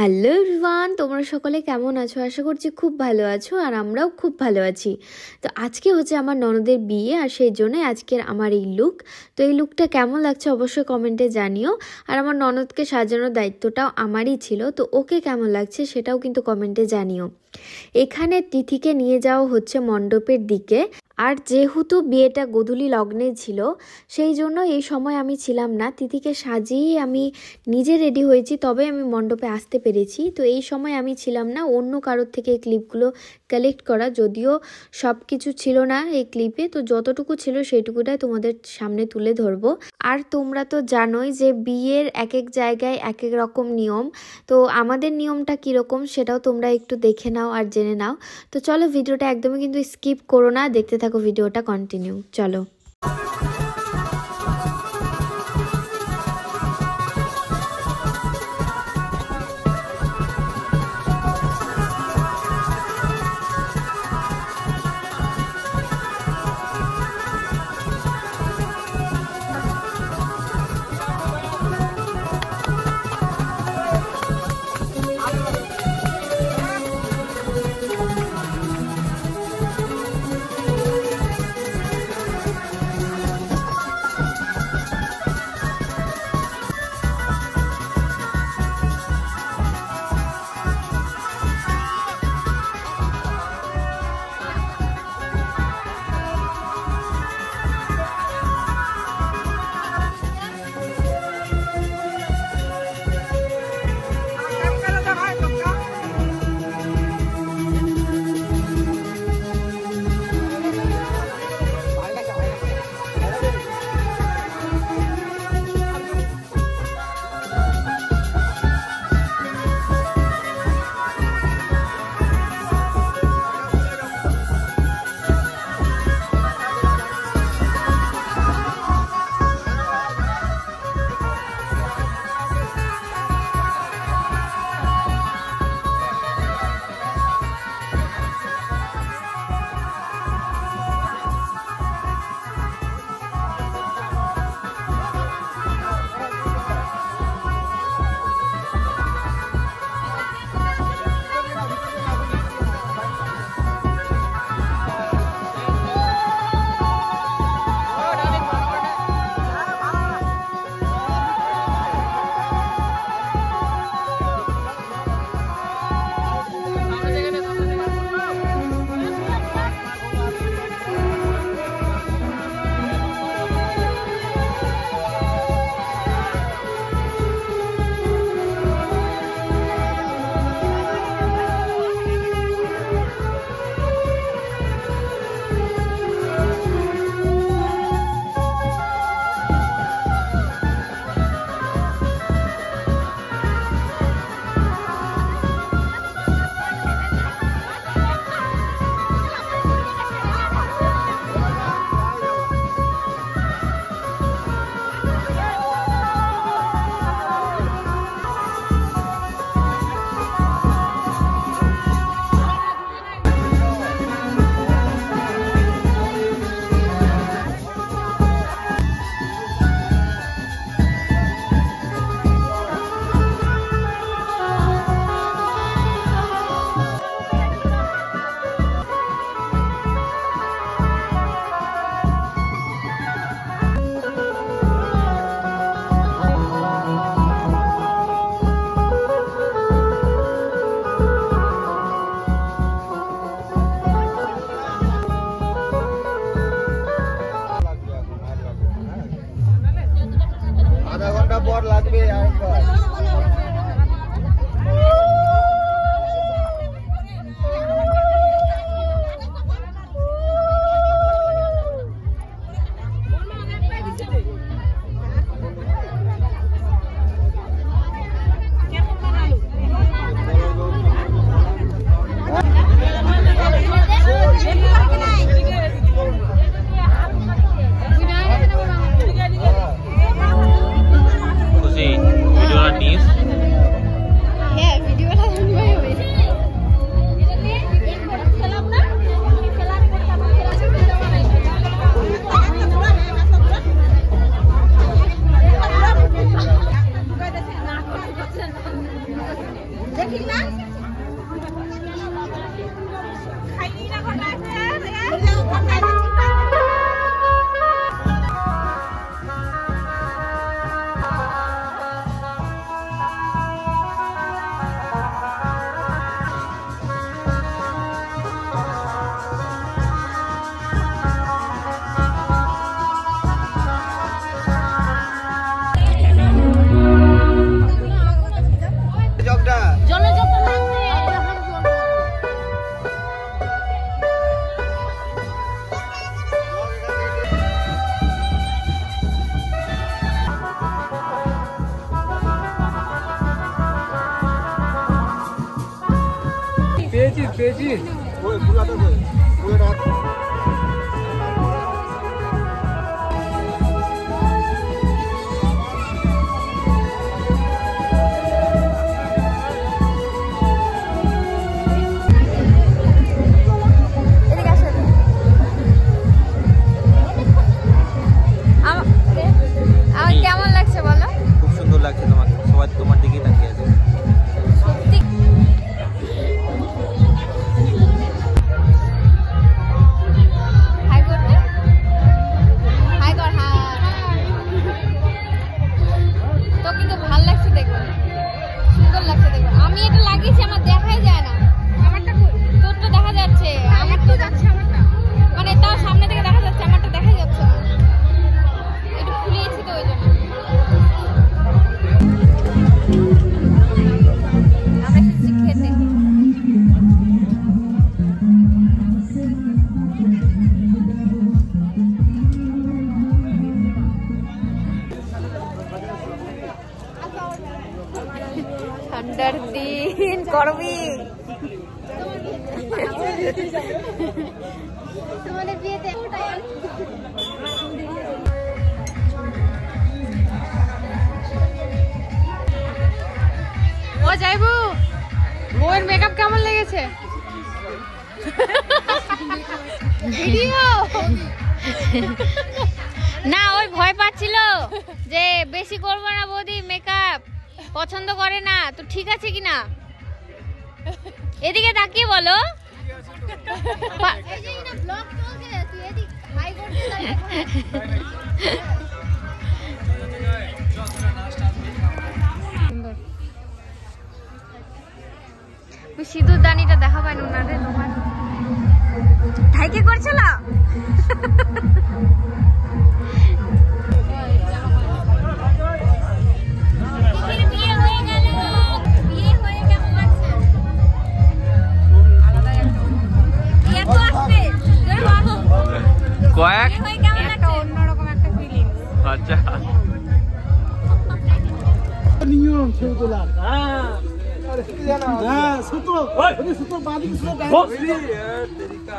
Hello everyone, তোমরা সকলে কেমন আছো? আশা করছি খুব ভালো আছো আর আমরাও খুব ভালো আছি। তো আজকে হচ্ছে আমার ননদের বিয়ে আর সেই জন্যই আজকের আমার এই লুক। তো এই লুকটা কেমন লাগছে অবশ্যই কমেন্টে জানিও। আর আমার ননদকে সাজানোর দায়িত্বটাও আমারই ছিল, তো ওকে কেমন লাগছে সেটাও কিন্তু কমেন্টে জানিও। এখানে তিথিকে নিয়ে যাওয়া হচ্ছে মণ্ডপের দিকে। আর যেহেতু বিয়েটা গোধূলি লগ্নে ছিল সেই জন্য এই সময় আমি ছিলাম না, তিথিকে সাজিয়ে আমি নিজে রেডি হয়েছি তবে আমি মণ্ডপে আসতে পেরেছি। তো এই সময় আমি ছিলাম না, অন্য কারোর থেকে এই ক্লিপগুলো কালেক্ট করা, যদিও সব কিছু ছিল না এই ক্লিপে, তো যতটুকু ছিল সেইটুকুটাই তোমাদের সামনে তুলে ধরবো। আর তোমরা তো জানোই যে বিয়ের এক এক জায়গায় এক এক রকম নিয়ম, তো আমাদের নিয়মটা কীরকম সেটাও তোমরা একটু দেখে নাও আর জেনে নাও। তো চলো, ভিডিওটা একদমই কিন্তু স্কিপ করো না, দেখতে থাকো ভিডিওটা কন্টিনিউ। চলো। পেয়েছি কেমন লাগছে বলো? খুব সুন্দর লাগছে, তোমাকে সবাই তোমার দিকেই তাকিয়ে আছে। সত্যি হাই করবে, হাই কর, হাই। তো কিন্তু ভালো লাগছে দেখবে, সুন্দর লাগছে দেখবে। আমি এটা লাগিয়েছি, আমার দেখাই যায় না। আমারটা তোরটা দেখা যাচ্ছে, আমার তো যাচ্ছে, আমারটা মানে তাও সামনে থেকে দেখা যাচ্ছে, আমারটা দেখা যাচ্ছে না। একটু ফুলিয়েছি তো ওই জন্য। আমরা কিছু খেতে ঠান্ডার দিন করবি তোমাদের বিয়েতে ও যাইবু বউয়ের মেকআপ কেমন লেগেছে? না ওই ভয় পাচ্ছিল যে বেশি করবো না বৌদি, মেকআপ পছন্দ করে না। তো ঠিক আছে কিনা এদিকে তাকিয়ে বলো। সিঁদুর দানিটা দেখা পাই না রে তোমার ঠাইকে করছিল। কয়েক অন্যরকম একটা ফিলিং। আচ্ছা নিয়ম ছবি তোলা। হ্যাঁ সুতো সুতো বাঁধি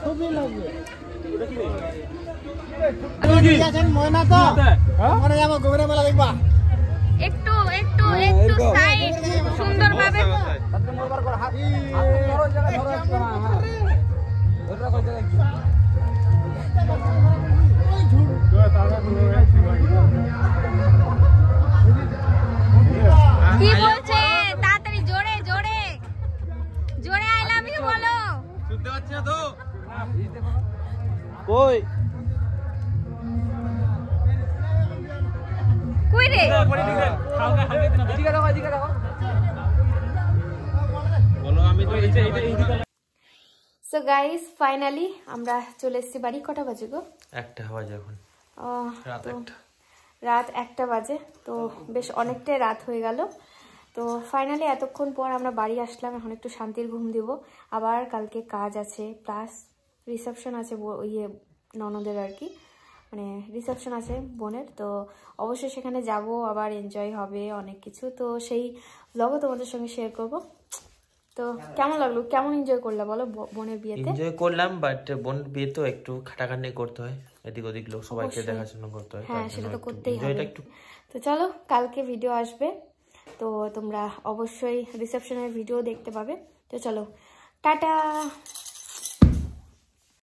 ছবি লাগবে। ময়না তো আমরা যাবো গোবরে মেলা দেখবা। একটু একটু একটু সাইড সুন্দর ভাবে কি বলছে তাড়াতাড়ি জোরে জোরে জোরে আই লাভ ইউ বলো। শুনতে পাচ্ছ না তো? কই কই রে বলো। আমি তো সো গাইস ফাইনালি আমরা চলে এসেছি বাড়ি। কটা বাজে গো? 1টা বাজে এখন, রাত 1টা। রাত 1টা বাজে, তো বেশ অনেকটাই রাত হয়ে গেল। তো ফাইনালি এতক্ষণ পর আমরা বাড়ি আসলাম। এখন একটু শান্তির ঘুম দিব। আবার কালকে কাজ আছে, প্লাস রিসেপশন আছে ইয়ে ননদের আর কি, মানে রিসেপশন আছে বোনের। তো অবশ্যই সেখানে যাব, আবার এনজয় হবে অনেক কিছু। তো সেই ব্লগও তোমাদের সঙ্গে শেয়ার করব। তো কেমন লাগলো, কেমন এনজয় করলা বলো বোনের বিয়েতে? এনজয় করলাম, বাট বোনের বিয়ে তো একটু খাটাখাটনি করতে হয়, এদিক ওদিক লোক সবাইকে দেখাশোনা করতে হয়। হ্যাঁ সেটা তো করতেই হবে। তো চলো কালকে ভিডিও আসবে, তো তোমরা অবশ্যই রিসেপশনের ভিডিও দেখতে পাবে। তো চলো টাটা।